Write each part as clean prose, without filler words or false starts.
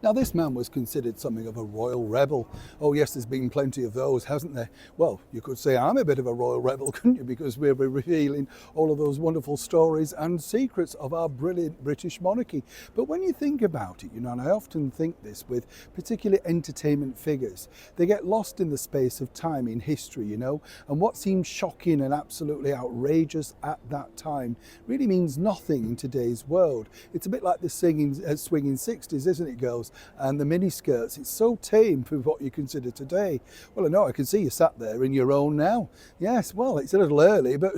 Now, this man was considered something of a royal rebel. Oh yes, there's been plenty of those, hasn't there? Well, you could say I'm a bit of a royal rebel, couldn't you? Because we're revealing all of those wonderful stories and secrets of our brilliant British monarchy. But when you think about it, and I often think this with particular entertainment figures, they get lost in the space of time in history, and what seems shocking and absolutely outrageous at that time really means nothing in today's world. It's a bit like the swinging 60s, isn't it, girls? And the miniskirts, it's so tame for what you consider today. Well, I know, I can see you sat there in your own now. Yes, well, it's a little early, but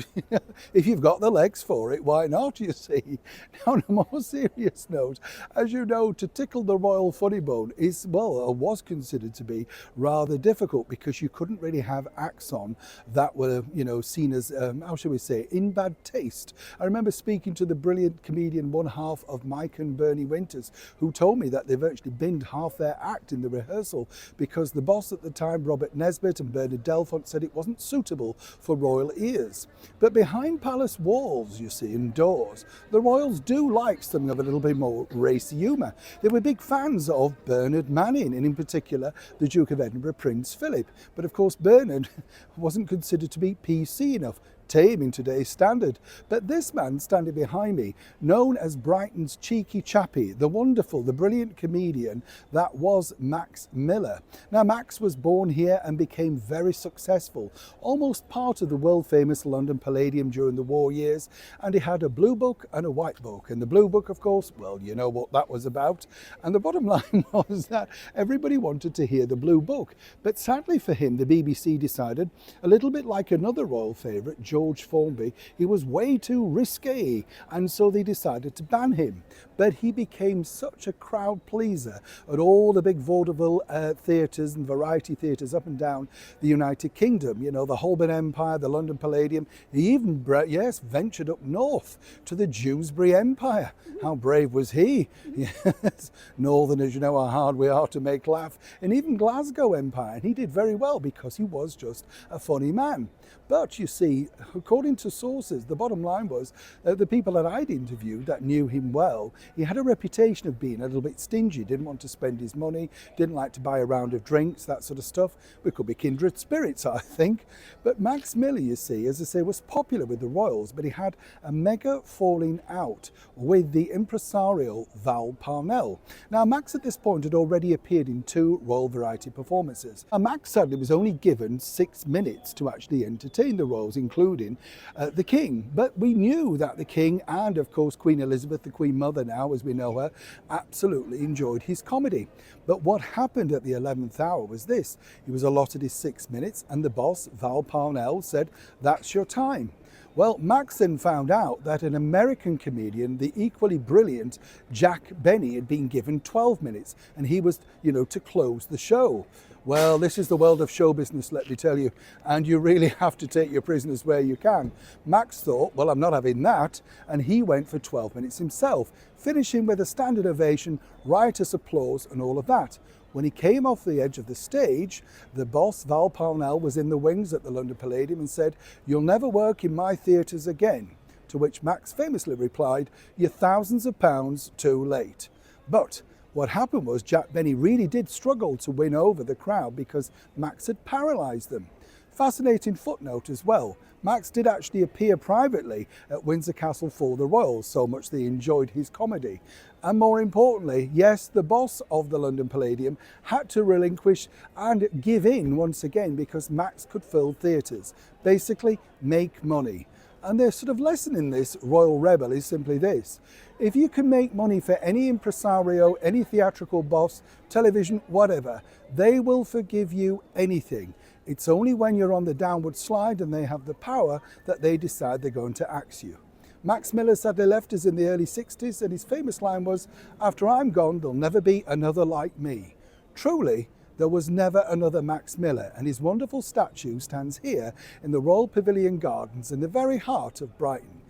if you've got the legs for it, why not, you see? Now, on a more serious note, as you know, to tickle the royal funny bone is, well, or was considered to be rather difficult, because you couldn't really have acts on that were, seen as, how shall we say, in bad taste. I remember speaking to the brilliant comedian, one half of Mike and Bernie Winters, who told me that they virtually binned half their act in the rehearsal because the boss at the time, Robert Nesbitt and Bernard Delfont, said it wasn't suitable for royal ears. But behind palace walls, you see, and doors, the royals do like something of a little bit more racy humour. They were big fans of Bernard Manning, and in particular the Duke of Edinburgh, Prince Philip. But of course Bernard wasn't considered to be PC enough, tame in today's standard. But this man standing behind me, known as Brighton's cheeky chappie, the wonderful, the brilliant comedian, that was Max Miller. Now, Max was born here and became very successful, almost part of the world famous London Palladium during the war years, and he had a blue book and a white book. And the blue book, of course, well, you know what that was about. And the bottom line was that everybody wanted to hear the blue book. But sadly for him, the BBC decided, a little bit like another royal favourite, George Formby, he was way too risque, and so they decided to ban him. But he became such a crowd pleaser at all the big vaudeville theatres and variety theatres up and down the United Kingdom, the Holborn Empire, the London Palladium. He even, ventured up north to the Dewsbury Empire. How brave was he? Yes, Northerners, you know how hard we are to make laugh. And even Glasgow Empire, and he did very well because he was just a funny man. But you see, according to sources, the bottom line was the people that I'd interviewed that knew him well, he had a reputation of being a little bit stingy, didn't want to spend his money, didn't like to buy a round of drinks, that sort of stuff. We could be kindred spirits, I think. But Max Miller, you see, as I say, was popular with the royals, but he had a mega falling out with the impresario Val Parnell. Now, Max at this point had already appeared in 2 royal variety performances. And Max sadly was only given 6 minutes to actually entertain the royals, including the King. But we knew that the King and, of course, Queen Elizabeth, the Queen Mother now, as we know her, absolutely enjoyed his comedy. But what happened at the 11th hour was this. He was allotted his 6 minutes, and the boss, Val Parnell, said, "That's your time." Well, Max then found out that an American comedian, the equally brilliant Jack Benny, had been given 12 minutes, and he was, to close the show. Well, this is the world of show business, let me tell you, and you really have to take your prisoners where you can. Max thought, well, I'm not having that, and he went for 12 minutes himself, finishing with a standing ovation, riotous applause, and all of that. When he came off the edge of the stage, the boss, Val Parnell, was in the wings at the London Palladium and said, "You'll never work in my theatres again." To which Max famously replied, "You're thousands of pounds too late." But what happened was Jack Benny really did struggle to win over the crowd because Max had paralysed them. Fascinating footnote as well, Max did actually appear privately at Windsor Castle for the royals, so much they enjoyed his comedy. And more importantly, yes, the boss of the London Palladium had to relinquish and give in once again because Max could fill theatres. Basically, make money. And the sort of lesson in this royal rebel is simply this. If you can make money for any impresario, any theatrical boss, television, whatever, they will forgive you anything. It's only when you're on the downward slide and they have the power that they decide they're going to axe you. Max Miller sadly left us in the early 60s, and his famous line was, "After I'm gone, there'll never be another like me." Truly, there was never another Max Miller, and his wonderful statue stands here in the Royal Pavilion Gardens in the very heart of Brighton.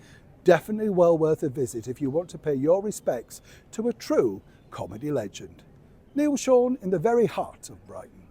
Definitely well worth a visit if you want to pay your respects to a true comedy legend. Neil Sean in the very heart of Brighton.